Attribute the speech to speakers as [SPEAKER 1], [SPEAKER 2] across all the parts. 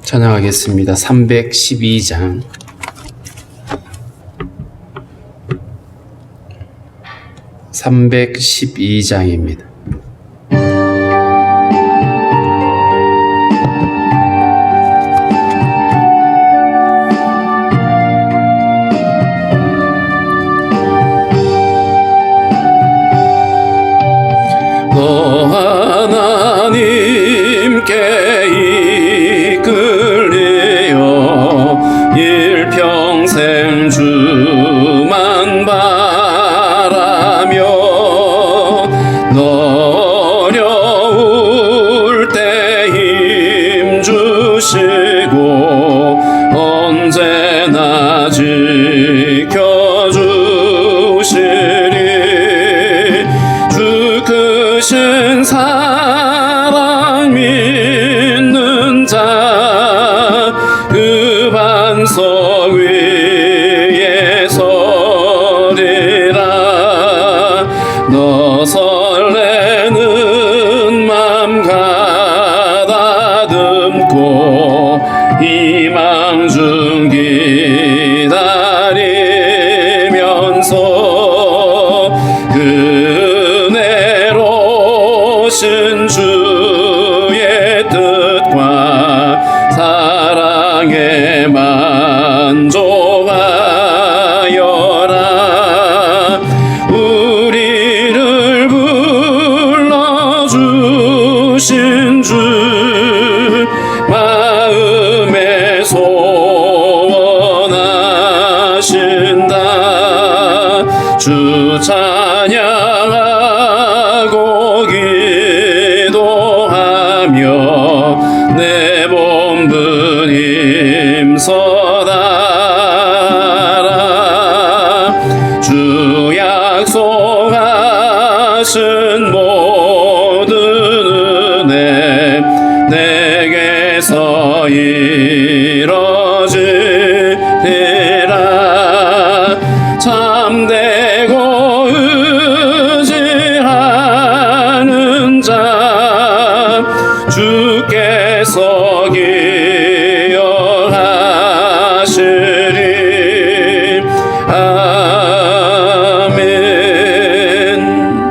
[SPEAKER 1] 찬양하겠습니다. 312장. 312장입니다. 너 하나님께 이끌리어 일평생 주만 바라며 너 어려울 때 힘 주시고 언제나 지켜주시리 주 크신 사랑 믿는 자 그 반석 위에 서리라 너 설레는 맘 가다듬고 희망 중 기다리면서 은혜로 신 주의 뜻과 사랑에 만족하여라 우리를 불러주신 주 마음에 소원하신다 주 찬양하고 기도하며 내 본분 힘써다라 주 약속하신 모든 은혜 내게서 이뤄지리라 참되고 의지하는 자 주께서 기억하시리 아멘.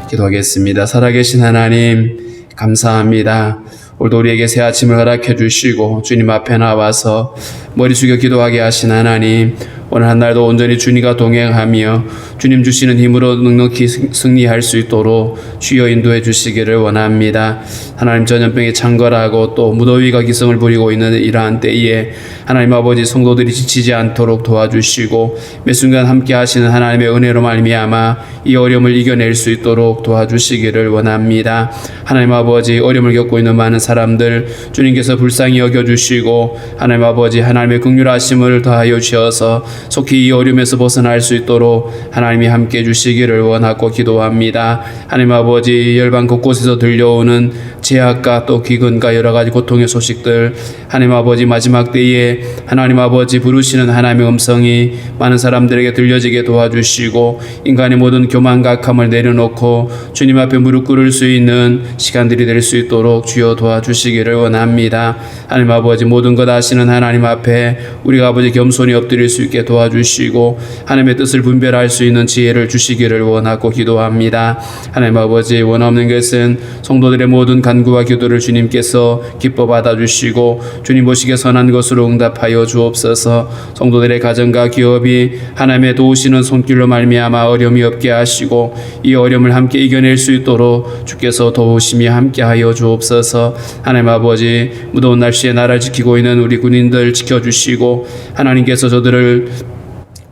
[SPEAKER 1] 기도하겠습니다. 살아계신 하나님 감사합니다. 오늘도 우리에게 새 아침을 허락해 주시고 주님 앞에 나와서 머리 숙여 기도하게 하신 하나님 오늘 한 날도 온전히 주님과 동행하며 주님 주시는 힘으로 넉넉히 승리할 수 있도록 주여 인도해 주시기를 원합니다. 하나님 전염병에 창궐하고 또 무더위가 기승을 부리고 있는 이러한 때에 하나님 아버지 성도들이 지치지 않도록 도와주시고 매 순간 함께 하시는 하나님의 은혜로 말미암아 이 어려움을 이겨낼 수 있도록 도와주시기를 원합니다. 하나님 아버지 어려움을 겪고 있는 많은 사람들 주님께서 불쌍히 여겨주시고 하나님 아버지 하나님의 긍휼하심을 더하여 주셔서 속히 이 어려움에서 벗어날 수 있도록 하나님이 함께 해주시기를 원하고 기도합니다. 하나님 아버지 열방 곳곳에서 들려오는 제약과 또 기근과 여러가지 고통의 소식들 하나님 아버지 마지막 때에 하나님 아버지 부르시는 하나님의 음성이 많은 사람들에게 들려지게 도와주시고 인간의 모든 교만과 악함을 내려놓고 주님 앞에 무릎 꿇을 수 있는 시간들이 될 수 있도록 주여 도와주시기를 원합니다. 하나님 아버지 모든 것 아시는 하나님 앞에 우리가 아버지 겸손히 엎드릴 수 있게 도와주시고 하나님의 뜻을 분별할 수 있는 지혜를 주시기를 원하고 기도합니다. 하나님 아버지 원없는 것은 성도들의 모든 간구와 기도를 주님께서 기뻐 받아주시고 주님 보시기에 선한 것으로 응답하여 주옵소서. 성도들의 가정과 기업이 하나님의 도우시는 손길로 말미암아 어려움이 없게 하시고 이 어려움을 함께 이겨낼 수 있도록 주께서 도우심이 함께하여 주옵소서. 하나님 아버지 무더운 날씨에 나라를 지키고 있는 우리 군인들 지켜주시고 하나님께서 저들을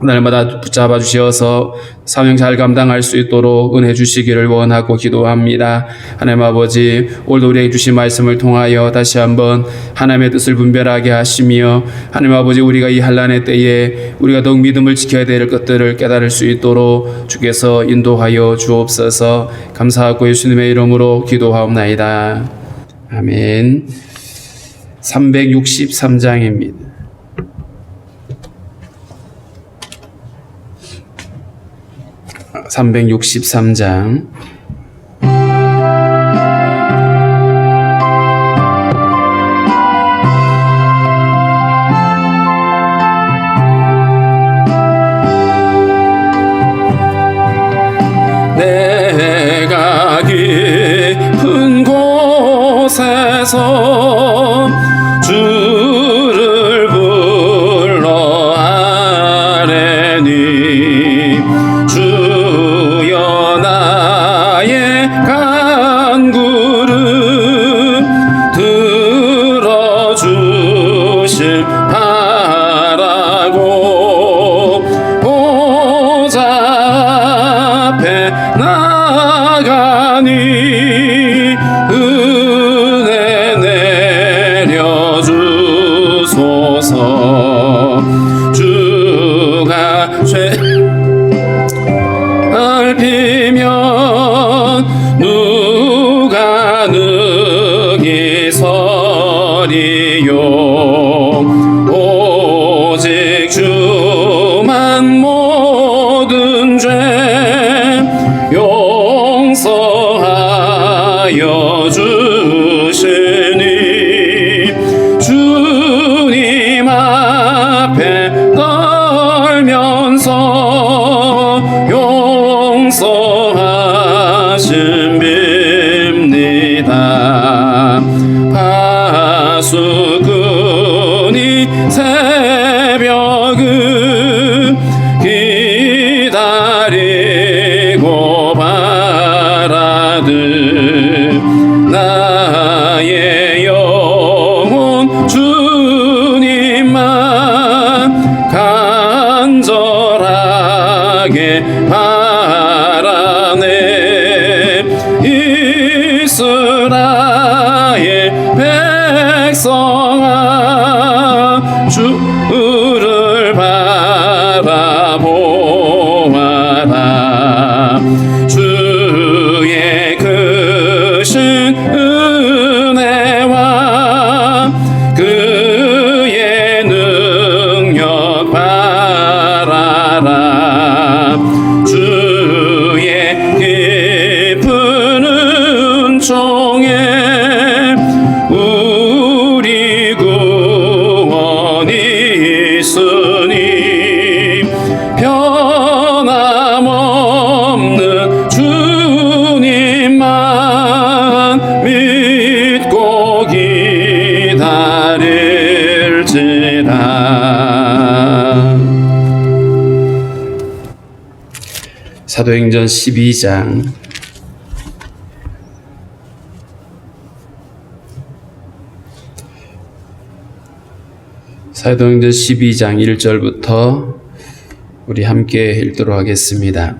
[SPEAKER 1] 날마다 붙잡아 주시어서 사명 잘 감당할 수 있도록 은혜 주시기를 원하고 기도합니다. 하나님 아버지 오늘도 우리에게 주신 말씀을 통하여 다시 한번 하나님의 뜻을 분별하게 하시며 하나님 아버지 우리가 이 환난의 때에 우리가 더욱 믿음을 지켜야 될 것들을 깨달을 수 있도록 주께서 인도하여 주옵소서. 감사하고 예수님의 이름으로 기도하옵나이다. 아멘. 363장입니다. 363장. 곳에서 주를 불러 아뢰니 주여 나의 간구를 들어주실 바라고 보좌 앞에 나가니 은혜 내려주소서. 주가 죄를 비면 누가 능히 서리요. 오직 주만 모든 죄 용서하여 주시니 주님 앞에 떨면서 용서하심 빕니다. 파수꾼이 새벽을 기다리고 바라듯 나의 영혼 주님만 간절하게 바라네. 이스라엘 백성아 주를 바라보아라. 주의 크신 은혜와 그의 능력 바라라. 주의 깊은 은총에 우리 구원이 있으니 변함없는 주님만 믿고 기다릴지라. 사도행전 12장 사도행전 12장 1절부터 우리 함께 읽도록 하겠습니다.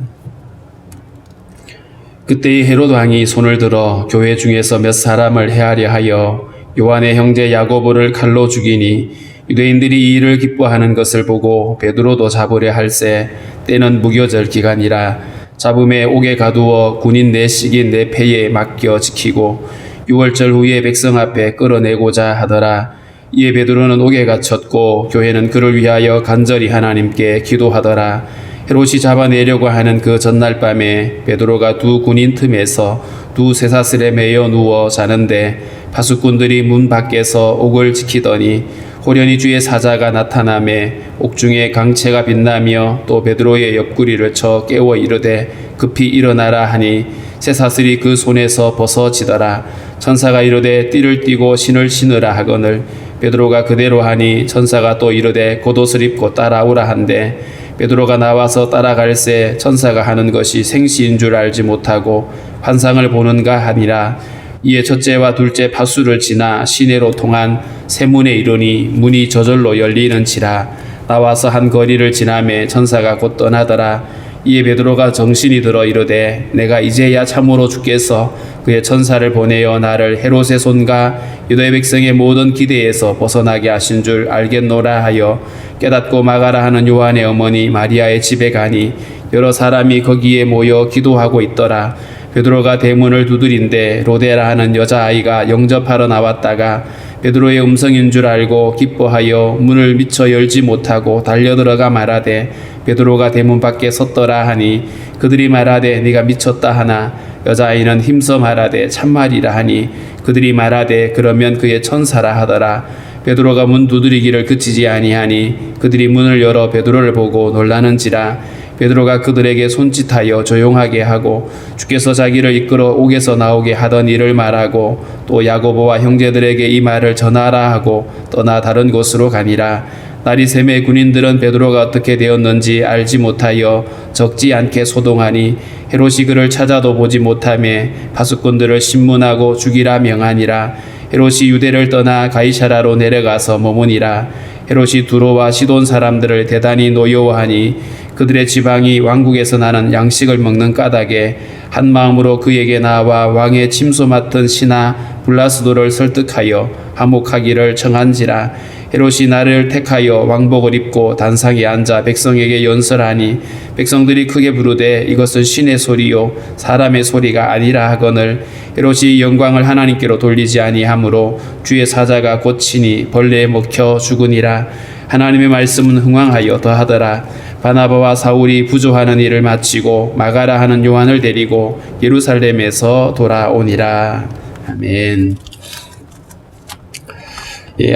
[SPEAKER 1] 그때 헤롯 왕이 손을 들어 교회 중에서 몇 사람을 해하려 하여 요한의 형제 야고보를 칼로 죽이니 유대인들이 이 일을 기뻐하는 것을 보고 베드로도 잡으려 할세 때는 무교절 기간이라 잡음에 옥에 가두어 군인 내식인 내 패에 맡겨 지키고 6월절 후에 백성 앞에 끌어내고자 하더라. 이에 베드로는 옥에 갇혔고 교회는 그를 위하여 간절히 하나님께 기도하더라. 헤롯이 잡아내려고 하는 그 전날 밤에 베드로가 두 군인 틈에서 두 쇠사슬에 매여 누워 자는데 파수꾼들이 문 밖에서 옥을 지키더니 호련히 주의 사자가 나타나매 옥중에 강채가 빛나며 또 베드로의 옆구리를 쳐 깨워 이르되 급히 일어나라 하니 쇠사슬이 그 손에서 벗어지더라. 천사가 이르되 띠를 띠고 신을 신으라 하거늘 베드로가 그대로 하니 천사가 또 이르되 겉옷을 입고 따라오라 한데 베드로가 나와서 따라갈새 천사가 하는 것이 생시인 줄 알지 못하고 환상을 보는가 하니라. 이에 첫째와 둘째 파수를 지나 시내로 통한 세문에 이르니 문이 저절로 열리는지라. 나와서 한 거리를 지나매 천사가 곧 떠나더라. 이에 베드로가 정신이 들어 이르되 내가 이제야 참으로 주께서 그의 천사를 보내어 나를 헤롯의 손과 유대 백성의 모든 기대에서 벗어나게 하신 줄 알겠노라 하여 깨닫고 마가라 하는 요한의 어머니 마리아의 집에 가니 여러 사람이 거기에 모여 기도하고 있더라. 베드로가 대문을 두드린데 로데라 하는 여자아이가 영접하러 나왔다가 베드로의 음성인 줄 알고 기뻐하여 문을 미처 열지 못하고 달려들어가 말하되 베드로가 대문 밖에 섰더라 하니 그들이 말하되 네가 미쳤다 하나 여자아이는 힘써 말하되 참말이라 하니 그들이 말하되 그러면 그의 천사라 하더라. 베드로가 문 두드리기를 그치지 아니하니 그들이 문을 열어 베드로를 보고 놀라는지라. 베드로가 그들에게 손짓하여 조용하게 하고 주께서 자기를 이끌어 옥에서 나오게 하던 일을 말하고 또 야고보와 형제들에게 이 말을 전하라 하고 떠나 다른 곳으로 가니라. 날이 새매 군인들은 베드로가 어떻게 되었는지 알지 못하여 적지 않게 소동하니 헤롯이 그를 찾아도 보지 못하며 파수꾼들을 신문하고 죽이라 명하니라. 헤롯이 유대를 떠나 가이사라로 내려가서 머무니라. 헤롯이 두로와 시돈 사람들을 대단히 노여워하니 그들의 지방이 왕국에서 나는 양식을 먹는 까닭에 한 마음으로 그에게 나와 왕의 침소 맡은 신하 블라스도를 설득하여 화목하기를 청한지라. 헤롯이 나를 택하여 왕복을 입고 단상에 앉아 백성에게 연설하니 백성들이 크게 부르되 이것은 신의 소리요 사람의 소리가 아니라 하거늘 헤롯이 영광을 하나님께로 돌리지 아니하므로 주의 사자가 고치니 벌레에 먹혀 죽으니라. 하나님의 말씀은 흥왕하여 더하더라. 바나바와 사울이 부조하는 일을 마치고 마가라 하는 요한을 데리고 예루살렘에서 돌아오니라. 아멘.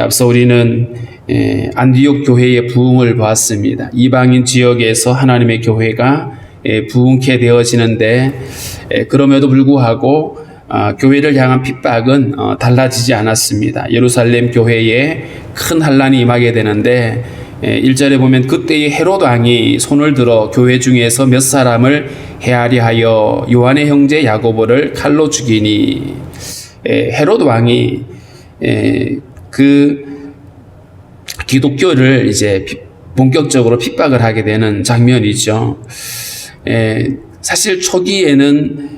[SPEAKER 1] 앞서 우리는 안디옥 교회의 부흥을 보았습니다. 이방인 지역에서 하나님의 교회가 부흥케 되어지는데 그럼에도 불구하고 교회를 향한 핍박은 달라지지 않았습니다. 예루살렘 교회에 큰 환란이 임하게 되는데 1절에 보면 그때의 헤롯 왕이 손을 들어 교회 중에서 몇 사람을 헤아리 하여 요한의 형제 야고보를 칼로 죽이니 헤롯 왕이 그 기독교를 이제 본격적으로 핍박을 하게 되는 장면이죠. 사실 초기에는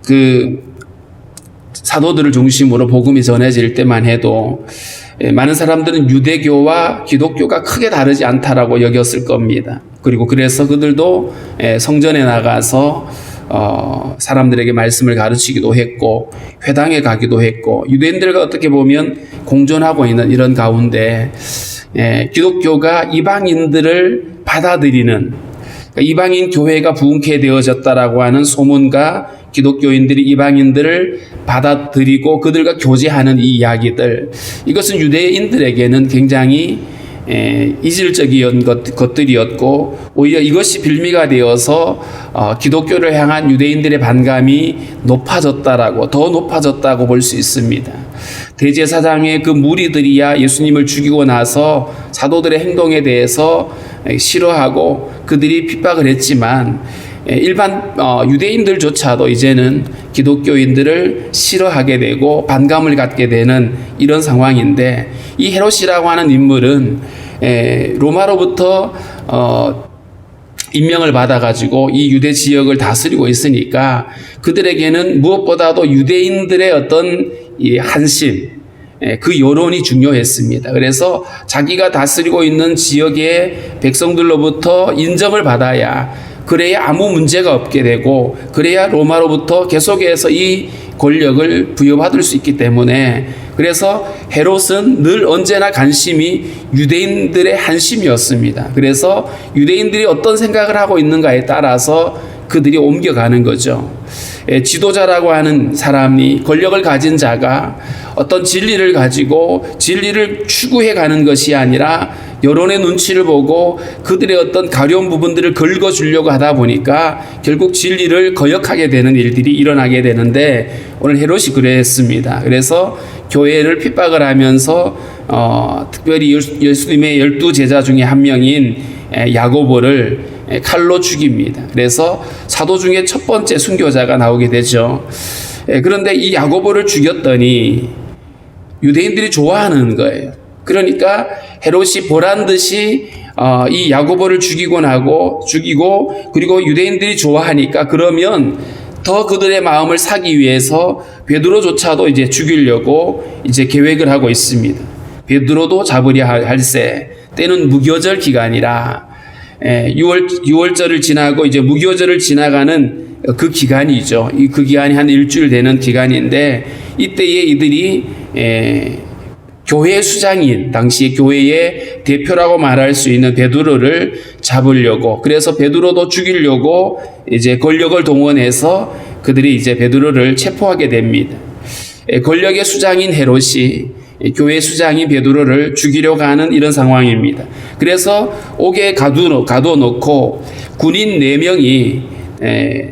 [SPEAKER 1] 그 사도들을 중심으로 복음이 전해질 때만 해도 많은 사람들은 유대교와 기독교가 크게 다르지 않다라고 여겼을 겁니다. 그리고 그래서 그들도 성전에 나가서 사람들에게 말씀을 가르치기도 했고 회당에 가기도 했고 유대인들과 어떻게 보면 공존하고 있는 이런 가운데 기독교가 이방인들을 받아들이는, 그러니까 이방인 교회가 부흥케 되어졌다라고 하는 소문과 기독교인들이 이방인들을 받아들이고 그들과 교제하는 이 이야기들, 이것은 유대인들에게는 굉장히 이질적인 것들이었고 오히려 이것이 빌미가 되어서 기독교를 향한 유대인들의 반감이 더 높아졌다고 볼 수 있습니다. 대제사장의 그 무리들이야 예수님을 죽이고 나서 사도들의 행동에 대해서 싫어하고 그들이 핍박을 했지만 일반 유대인들조차도 이제는 기독교인들을 싫어하게 되고 반감을 갖게 되는 이런 상황인데, 이 헤롯이라고 하는 인물은 로마로부터 임명을 받아가지고 이 유대 지역을 다스리고 있으니까 그들에게는 무엇보다도 유대인들의 어떤 이 한심, 그 여론이 중요했습니다. 그래서 자기가 다스리고 있는 지역의 백성들로부터 인정을 받아야, 그래야 아무 문제가 없게 되고 그래야 로마로부터 계속해서 이 권력을 부여받을 수 있기 때문에, 그래서 헤롯은 늘 언제나 관심이 유대인들의 한심이었습니다. 그래서 유대인들이 어떤 생각을 하고 있는가에 따라서 그들이 옮겨가는 거죠. 지도자라고 하는 사람이, 권력을 가진 자가 어떤 진리를 가지고 진리를 추구해 가는 것이 아니라 여론의 눈치를 보고 그들의 어떤 가려운 부분들을 긁어주려고 하다 보니까 결국 진리를 거역하게 되는 일들이 일어나게 되는데, 오늘 헤롯이 그랬습니다. 그래서 교회를 핍박을 하면서 특별히 예수님의 12제자 중에 한 명인 야고보를 칼로 죽입니다. 그래서 사도 중에 첫 번째 순교자가 나오게 되죠. 그런데 이 야고보를 죽였더니 유대인들이 좋아하는 거예요. 그러니까 헤롯이 보란 듯이 이 야고보를 죽이고 그리고 유대인들이 좋아하니까, 그러면 더 그들의 마음을 사기 위해서 베드로조차도 이제 죽이려고 이제 계획을 하고 있습니다. 베드로도 잡으려 할세. 때는 무교절 기간이라 6월절을 지나고 이제 무교절을 지나가는 그 기간이죠. 그 기간이 한 일주일 되는 기간인데, 이때에 이들이 교회 수장인, 당시 교회의 대표라고 말할 수 있는 베드로를 잡으려고, 그래서 베드로도 죽이려고 이제 권력을 동원해서 그들이 이제 베드로를 체포하게 됩니다. 권력의 수장인 헤롯이 교회 수장인 베드로를 죽이려고 하는 이런 상황입니다. 그래서 옥에 가두어놓고 군인 4명이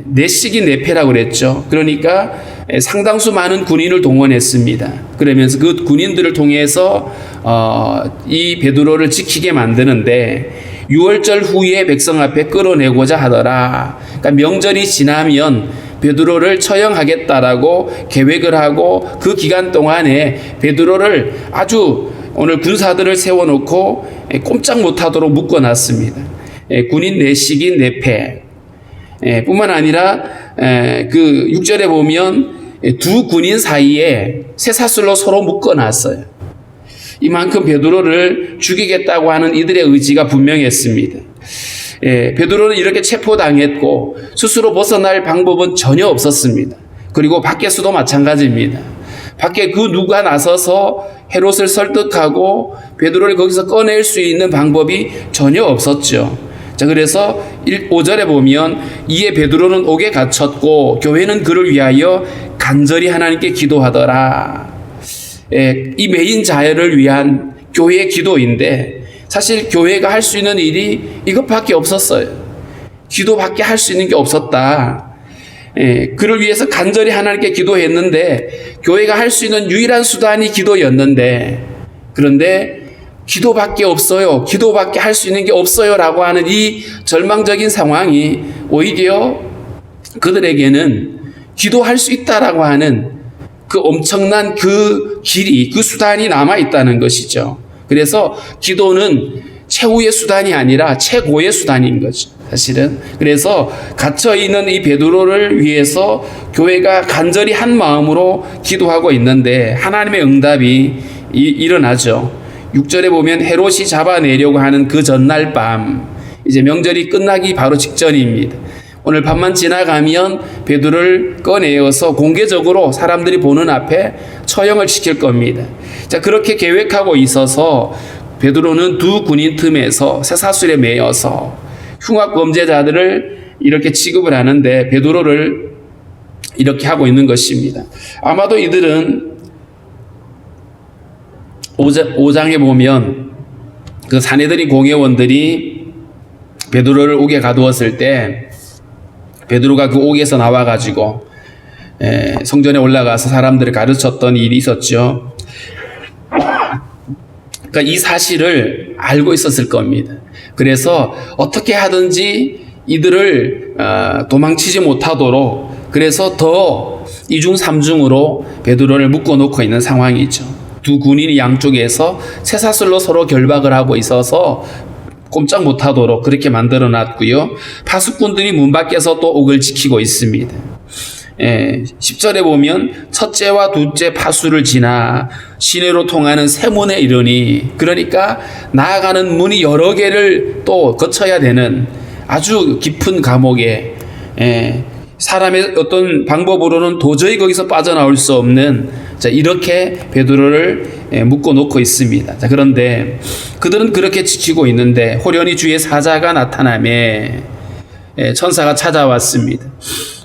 [SPEAKER 1] 내시기 내패라고 그랬죠. 그러니까 상당수 많은 군인을 동원했습니다. 그러면서 그 군인들을 통해서 이 베드로를 지키게 만드는데 6월절 후에 백성 앞에 끌어내고자 하더라. 그러니까 명절이 지나면 베드로를 처형하겠다라고 계획을 하고 그 기간 동안에 베드로를 아주 오늘 군사들을 세워놓고 꼼짝 못하도록 묶어놨습니다. 군인 내시기 내패 뿐만 아니라 그 6절에 보면 두 군인 사이에 쇠사슬로 서로 묶어놨어요. 이만큼 베드로를 죽이겠다고 하는 이들의 의지가 분명했습니다. 베드로는 이렇게 체포당했고 스스로 벗어날 방법은 전혀 없었습니다. 그리고 밖에서도 마찬가지입니다. 밖에 그 누가 나서서 헤롯을 설득하고 베드로를 거기서 꺼낼 수 있는 방법이 전혀 없었죠. 자, 그래서 5절에 보면 이에 베드로는 옥에 갇혔고 교회는 그를 위하여 간절히 하나님께 기도하더라. 이 메인 자녀를 위한 교회의 기도인데 사실 교회가 할 수 있는 일이 이것밖에 없었어요. 기도밖에 할 수 있는 게 없었다. 그를 위해서 간절히 하나님께 기도했는데 교회가 할 수 있는 유일한 수단이 기도였는데 그런데 기도밖에 없어요. 기도밖에 할 수 있는 게 없어요. 라고 하는 이 절망적인 상황이 오히려 그들에게는 기도할 수 있다라고 하는 그 엄청난 그 길이, 그 수단이 남아있다는 것이죠. 그래서 기도는 최후의 수단이 아니라 최고의 수단인 거죠. 사실은. 그래서 갇혀있는 이 베드로를 위해서 교회가 간절히 한 마음으로 기도하고 있는데 하나님의 응답이 일어나죠. 6절에 보면 헤롯이 잡아내려고 하는 그 전날 밤, 이제 명절이 끝나기 바로 직전입니다. 오늘 밤만 지나가면 베드로를 꺼내어서 공개적으로 사람들이 보는 앞에 처형을 시킬 겁니다. 자, 그렇게 계획하고 있어서 베드로는 두 군인 틈에서 쇠사슬에 매여서 흉악 범죄자들을 이렇게 취급을 하는데 베드로를 이렇게 하고 있는 것입니다. 아마도 이들은 5장에 보면 그 사내들이 공회원들이 베드로를 옥에 가두었을 때 베드로가 그 옥에서 나와가지고 성전에 올라가서 사람들을 가르쳤던 일이 있었죠. 그러니까 이 사실을 알고 있었을 겁니다. 그래서 어떻게 하든지 이들을 도망치지 못하도록 그래서 더 2중 3중으로 베드로를 묶어놓고 있는 상황이죠. 두 군인이 양쪽에서 쇠사슬로 서로 결박을 하고 있어서 꼼짝 못하도록 그렇게 만들어 놨고요. 파수꾼들이 문 밖에서 또 옥을 지키고 있습니다. 10절에 보면 첫째와 둘째 파수를 지나 시내로 통하는 세문에 이르니, 그러니까 나아가는 문이 여러 개를 또 거쳐야 되는 아주 깊은 감옥에 사람의 어떤 방법으로는 도저히 거기서 빠져나올 수 없는, 자, 이렇게 베드로를 묶어 놓고 있습니다. 자, 그런데 그들은 그렇게 지키고 있는데 호련히 주의 사자가 나타나매 천사가 찾아왔습니다.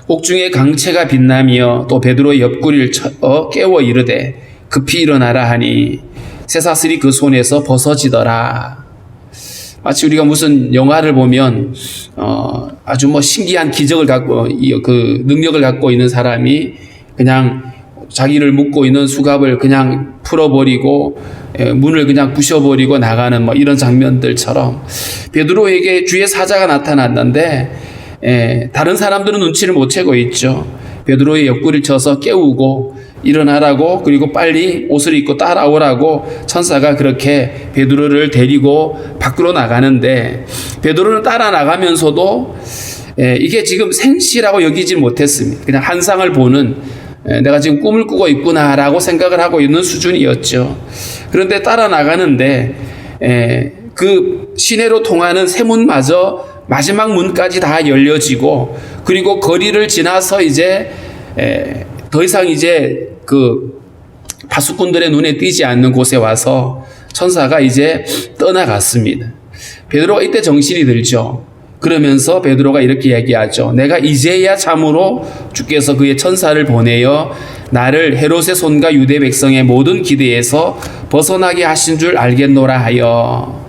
[SPEAKER 1] 옥중에 강채가 빛나며 또 베드로의 옆구리를 깨워 이르되 급히 일어나라 하니 쇠사슬이 그 손에서 벗어지더라. 마치 우리가 무슨 영화를 보면 아주 뭐 신기한 기적을 갖고 그 능력을 갖고 있는 사람이 그냥 자기를 묶고 있는 수갑을 그냥 풀어버리고 문을 그냥 부셔버리고 나가는 뭐 이런 장면들처럼 베드로에게 주의 사자가 나타났는데 다른 사람들은 눈치를 못 채고 있죠. 베드로의 옆구리를 쳐서 깨우고 일어나라고, 그리고 빨리 옷을 입고 따라오라고 천사가 그렇게 베드로를 데리고 밖으로 나가는데 베드로는 따라 나가면서도 이게 지금 생시라고 여기지 못했습니다. 그냥 환상을 보는, 내가 지금 꿈을 꾸고 있구나라고 생각을 하고 있는 수준이었죠. 그런데 따라 나가는데 그 시내로 통하는 세문마저 마지막 문까지 다 열려지고, 그리고 거리를 지나서 이제 더 이상 이제 그 파수꾼들의 눈에 띄지 않는 곳에 와서 천사가 이제 떠나갔습니다. 베드로가 이때 정신이 들죠. 그러면서 베드로가 이렇게 얘기하죠. 내가 이제야 참으로 주께서 그의 천사를 보내어 나를 헤롯의 손과 유대 백성의 모든 기대에서 벗어나게 하신 줄 알겠노라 하여.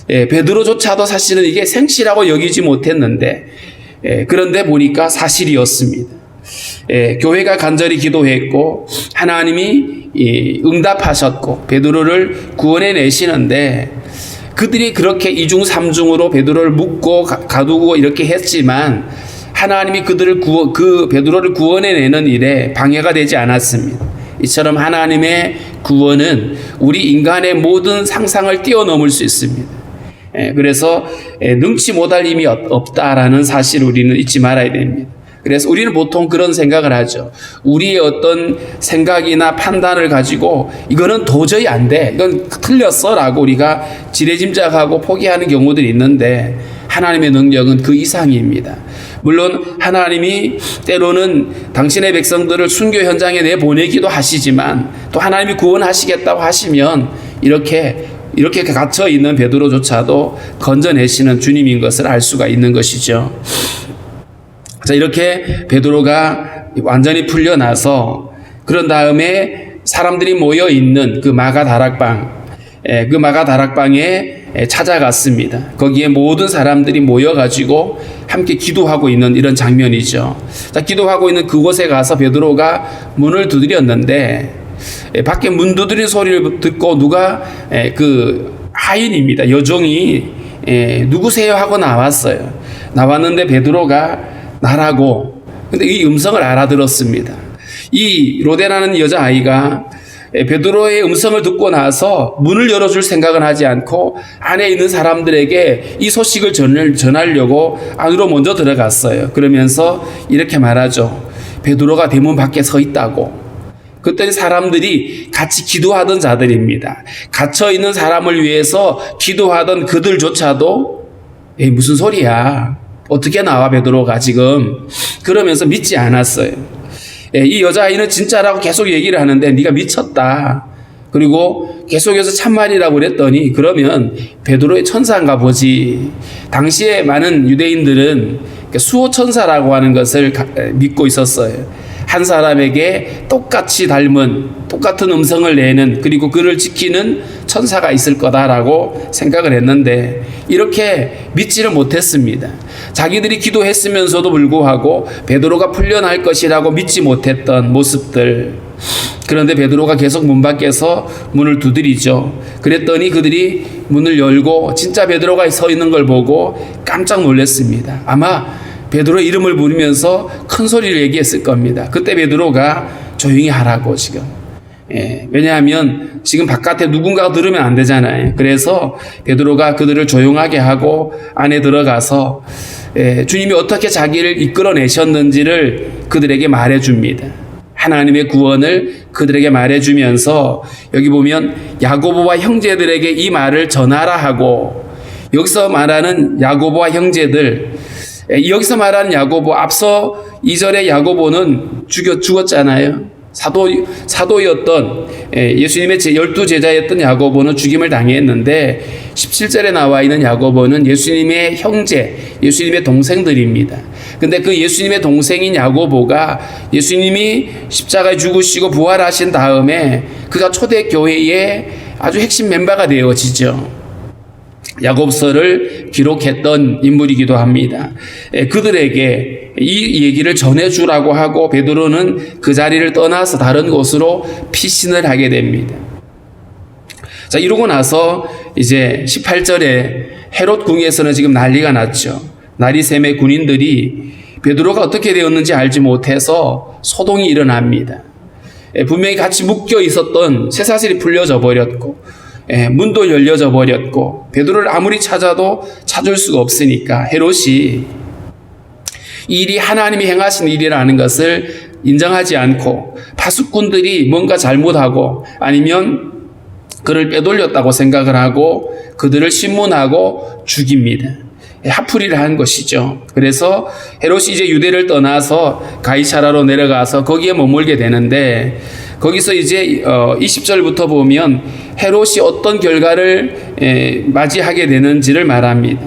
[SPEAKER 1] 베드로조차도 사실은 이게 생시라고 여기지 못했는데, 그런데 보니까 사실이었습니다. 교회가 간절히 기도했고 하나님이 응답하셨고 베드로를 구원해 내시는데, 그들이 그렇게 이중삼중으로 베드로를 묶고 가두고 이렇게 했지만 하나님이 그 베드로를 구원해내는 일에 방해가 되지 않았습니다. 이처럼 하나님의 구원은 우리 인간의 모든 상상을 뛰어넘을 수 있습니다. 그래서 능치 못할 힘이 없다라는 사실을 우리는 잊지 말아야 됩니다. 그래서 우리는 보통 그런 생각을 하죠. 우리의 어떤 생각이나 판단을 가지고 이거는 도저히 안 돼, 이건 틀렸어 라고 우리가 지레짐작하고 포기하는 경우들이 있는데, 하나님의 능력은 그 이상입니다. 물론 하나님이 때로는 당신의 백성들을 순교 현장에 내보내기도 하시지만, 또 하나님이 구원하시겠다고 하시면 이렇게 갇혀 있는 베드로조차도 건져내시는 주님인 것을 알 수가 있는 것이죠. 자, 이렇게 베드로가 완전히 풀려나서 그런 다음에 사람들이 모여 있는 그 마가 다락방에 찾아갔습니다. 거기에 모든 사람들이 모여가지고 함께 기도하고 있는 이런 장면이죠. 자, 기도하고 있는 그곳에 가서 베드로가 문을 두드렸는데, 밖에 문 두드린 소리를 듣고 누가 그 하인입니다. 여종이 누구세요 하고 나왔어요. 나왔는데 베드로가 나라고. 근데 이 음성을 알아들었습니다. 이 로데라는 여자아이가 베드로의 음성을 듣고 나서 문을 열어줄 생각은 하지 않고 안에 있는 사람들에게 이 소식을 전하려고 안으로 먼저 들어갔어요. 그러면서 이렇게 말하죠. 베드로가 대문 밖에 서 있다고. 그때 사람들이 같이 기도하던 자들입니다. 갇혀있는 사람을 위해서 기도하던 그들조차도 무슨 소리야, 어떻게 나와 베드로가 지금, 그러면서 믿지 않았어요. 이 여자아이는 진짜라고 계속 얘기를 하는데 네가 미쳤다. 그리고 계속해서 참말이라고 그랬더니 그러면 베드로의 천사인가 보지. 당시에 많은 유대인들은 수호천사라고 하는 것을 믿고 있었어요. 한 사람에게 똑같이 똑같은 음성을 내는, 그리고 그를 지키는 천사가 있을 거다라고 생각을 했는데 이렇게 믿지를 못했습니다. 자기들이 기도했으면서도 불구하고 베드로가 풀려날 것이라고 믿지 못했던 모습들. 그런데 베드로가 계속 문 밖에서 문을 두드리죠. 그랬더니 그들이 문을 열고 진짜 베드로가 서 있는 걸 보고 깜짝 놀랐습니다. 아마 베드로의 이름을 부르면서 큰 소리를 얘기했을 겁니다. 그때 베드로가 조용히 하라고 지금. 왜냐하면 지금 바깥에 누군가가 들으면 안 되잖아요. 그래서 베드로가 그들을 조용하게 하고 안에 들어가서 주님이 어떻게 자기를 이끌어내셨는지를 그들에게 말해줍니다. 하나님의 구원을 그들에게 말해주면서 여기 보면 야고보와 형제들에게 이 말을 전하라 하고, 여기서 말하는 야고보와 형제들, 여기서 말하는 야고보, 앞서 2절의 야고보는 죽었잖아요. 사도였던 예수님의 12제자였던 야고보는 죽임을 당했는데 17절에 나와 있는 야고보는 예수님의 형제, 예수님의 동생들입니다. 근데 그 예수님의 동생인 야고보가 예수님이 십자가에 죽으시고 부활하신 다음에 그가 초대교회의 아주 핵심 멤버가 되어지죠. 야고보서를 기록했던 인물이기도 합니다. 그들에게 이 얘기를 전해주라고 하고 베드로는 그 자리를 떠나서 다른 곳으로 피신을 하게 됩니다. 자, 이러고 나서 이제 18절에 헤롯 궁에서는 지금 난리가 났죠. 나리샘의 군인들이 베드로가 어떻게 되었는지 알지 못해서 소동이 일어납니다. 분명히 같이 묶여 있었던 쇠사슬이 풀려져 버렸고, 문도 열려져 버렸고, 베드로를 아무리 찾아도 찾을 수가 없으니까 헤롯이 이 일이 하나님이 행하신 일이라는 것을 인정하지 않고 파수꾼들이 뭔가 잘못하고 아니면 그를 빼돌렸다고 생각을 하고 그들을 신문하고 죽입니다. 합풀이를 한 것이죠. 그래서 헤롯이 이제 유대를 떠나서 가이사라로 내려가서 거기에 머물게 되는데, 거기서 이제 20절부터 보면 헤롯이 어떤 결과를 맞이하게 되는지를 말합니다.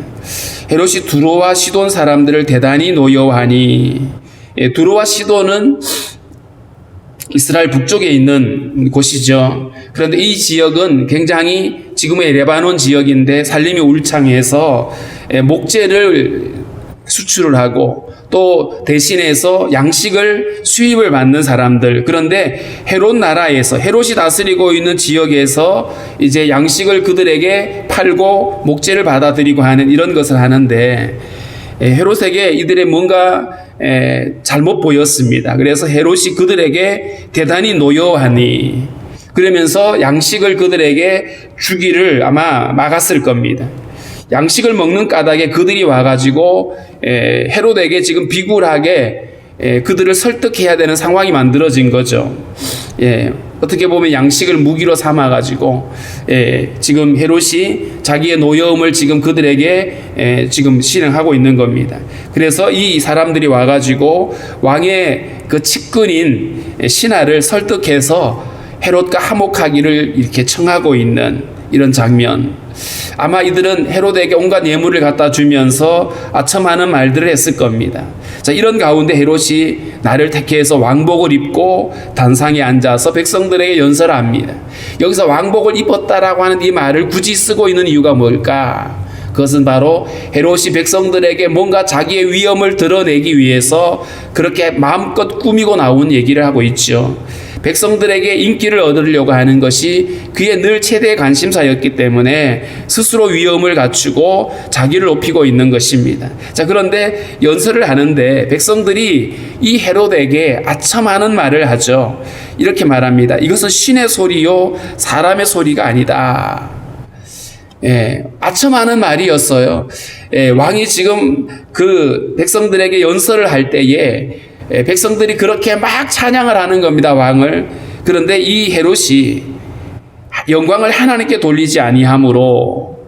[SPEAKER 1] 헤롯이 두로와 시돈 사람들을 대단히 노여워하니, 두로와 시돈은 이스라엘 북쪽에 있는 곳이죠. 그런데 이 지역은 굉장히 지금의 레바논 지역인데 살림이 울창해서 목재를 수출을 하고 또 대신해서 양식을 수입을 받는 사람들. 그런데 헤롯 나라에서 헤롯이 다스리고 있는 지역에서 이제 양식을 그들에게 팔고 목재를 받아들이고 하는 이런 것을 하는데 헤롯에게 이들의 뭔가 잘못 보였습니다. 그래서 헤롯이 그들에게 대단히 노여하니 그러면서 양식을 그들에게 주기를 아마 막았을 겁니다. 양식을 먹는 까닭에 그들이 와가지고 헤롯에게 지금 비굴하게 그들을 설득해야 되는 상황이 만들어진 거죠. 어떻게 보면 양식을 무기로 삼아가지고 지금 헤롯이 자기의 노여움을 지금 그들에게 지금 실행하고 있는 겁니다. 그래서 이 사람들이 와가지고 왕의 그 측근인 신하를 설득해서 헤롯과 화목하기를 이렇게 청하고 있는 이런 장면. 아마 이들은 헤롯에게 온갖 예물을 갖다 주면서 아첨하는 말들을 했을 겁니다. 자, 이런 가운데 헤롯이 나를 택해서 왕복을 입고 단상에 앉아서 백성들에게 연설을 합니다. 여기서 왕복을 입었다라고 하는 이 말을 굳이 쓰고 있는 이유가 뭘까? 그것은 바로 헤롯이 백성들에게 뭔가 자기의 위엄을 드러내기 위해서 그렇게 마음껏 꾸미고 나온 얘기를 하고 있죠. 백성들에게 인기를 얻으려고 하는 것이 그의 늘 최대의 관심사였기 때문에 스스로 위엄을 갖추고 자기를 높이고 있는 것입니다. 자, 그런데 연설을 하는데 백성들이 이 헤롯에게 아첨하는 말을 하죠. 이렇게 말합니다. 이것은 신의 소리요 사람의 소리가 아니다. 아첨하는 말이었어요. 왕이 지금 그 백성들에게 연설을 할 때에 백성들이 그렇게 막 찬양을 하는 겁니다, 왕을. 그런데 이 헤롯이 영광을 하나님께 돌리지 아니하므로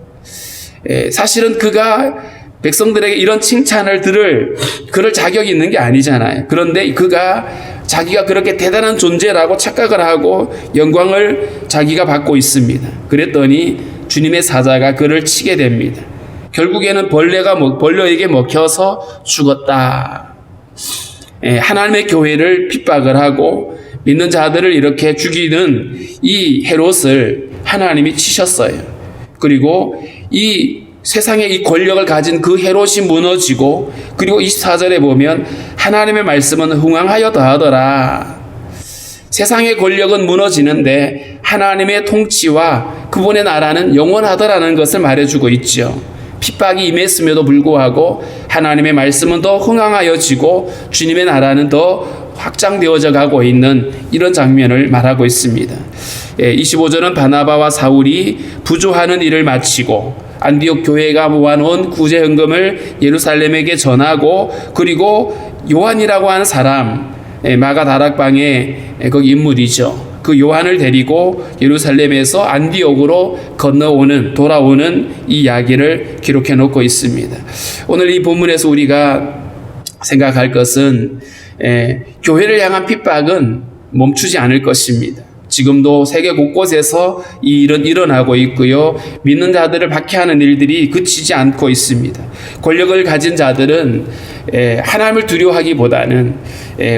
[SPEAKER 1] 사실은 그가 백성들에게 이런 칭찬을 들을 그럴 자격이 있는 게 아니잖아요. 그런데 그가 자기가 그렇게 대단한 존재라고 착각을 하고 영광을 자기가 받고 있습니다. 그랬더니 주님의 사자가 그를 치게 됩니다. 결국에는 벌레에게 먹혀서 죽었다. 하나님의 교회를 핍박을 하고 믿는 자들을 이렇게 죽이는 이 헤롯을 하나님이 치셨어요. 그리고 이 세상의 이 권력을 가진 그 헤롯이 무너지고 그리고 24절에 보면 하나님의 말씀은 흥왕하여 더하더라. 세상의 권력은 무너지는데 하나님의 통치와 그분의 나라는 영원하더라는 것을 말해주고 있죠. 핍박이 임했음에도 불구하고 하나님의 말씀은 더 흥왕하여지고 주님의 나라는 더 확장되어져 가고 있는 이런 장면을 말하고 있습니다. 25절은 바나바와 사울이 부조하는 일을 마치고 안디옥 교회가 모아놓은 구제 헌금을 예루살렘에게 전하고 그리고 요한이라고 하는 사람 마가 다락방의 거기 인물이죠. 그 요한을 데리고 예루살렘에서 안디옥으로 돌아오는 이 이야기를 기록해 놓고 있습니다. 오늘 이 본문에서 우리가 생각할 것은 교회를 향한 핍박은 멈추지 않을 것입니다. 지금도 세계 곳곳에서 이 일은 일어나고 있고요. 믿는 자들을 박해하는 일들이 그치지 않고 있습니다. 권력을 가진 자들은 하나님을 두려워하기보다는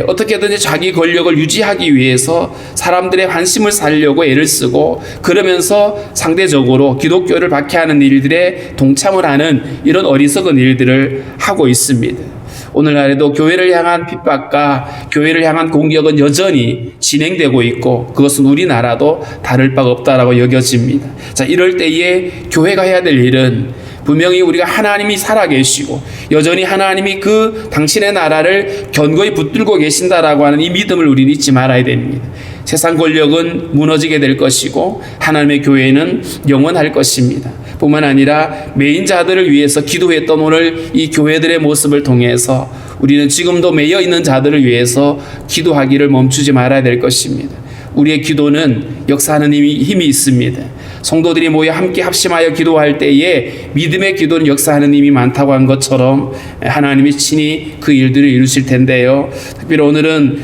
[SPEAKER 1] 어떻게든지 자기 권력을 유지하기 위해서 사람들의 관심을 살려고 애를 쓰고 그러면서 상대적으로 기독교를 박해하는 일들에 동참을 하는 이런 어리석은 일들을 하고 있습니다. 오늘날에도 교회를 향한 핍박과 교회를 향한 공격은 여전히 진행되고 있고 그것은 우리나라도 다를 바가 없다라고 여겨집니다. 자, 이럴 때에 교회가 해야 될 일은 분명히 우리가 하나님이 살아계시고 여전히 하나님이 그 당신의 나라를 견고히 붙들고 계신다라고 하는 이 믿음을 우리는 잊지 말아야 됩니다. 세상 권력은 무너지게 될 것이고 하나님의 교회는 영원할 것입니다. 뿐만 아니라 매인자들을 위해서 기도했던 오늘 이 교회들의 모습을 통해서 우리는 지금도 매여 있는 자들을 위해서 기도하기를 멈추지 말아야 될 것입니다. 우리의 기도는 역사하는 힘이 있습니다. 성도들이 모여 함께 합심하여 기도할 때에 믿음의 기도는 역사하는 힘이 많다고 한 것처럼 하나님이 친히 그 일들을 이루실 텐데요. 특별히 오늘은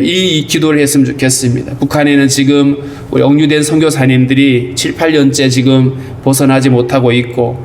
[SPEAKER 1] 이 기도를 했으면 좋겠습니다. 북한에는 지금 우리 억류된 선교사님들이 7, 8년째 지금 벗어나지 못하고 있고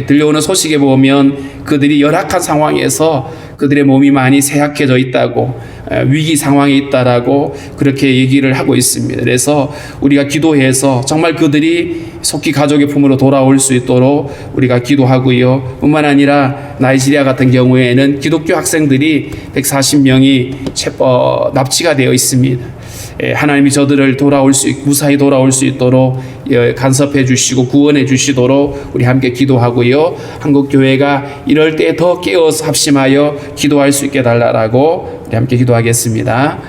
[SPEAKER 1] 들려오는 소식에 보면 그들이 열악한 상황에서 그들의 몸이 많이 쇠약해져 있다고, 위기 상황에 있다라고 그렇게 얘기를 하고 있습니다. 그래서 우리가 기도해서 정말 그들이 속히 가족의 품으로 돌아올 수 있도록 우리가 기도하고요. 뿐만 아니라 나이지리아 같은 경우에는 기독교 학생들이 140명이 납치가 되어 있습니다. 하나님이 저들을 무사히 돌아올 수 있도록 간섭해 주시고 구원해 주시도록 우리 함께 기도하고요. 한국교회가 이럴 때 더 깨어서 합심하여 기도할 수 있게 달라라고 우리 함께 기도하겠습니다.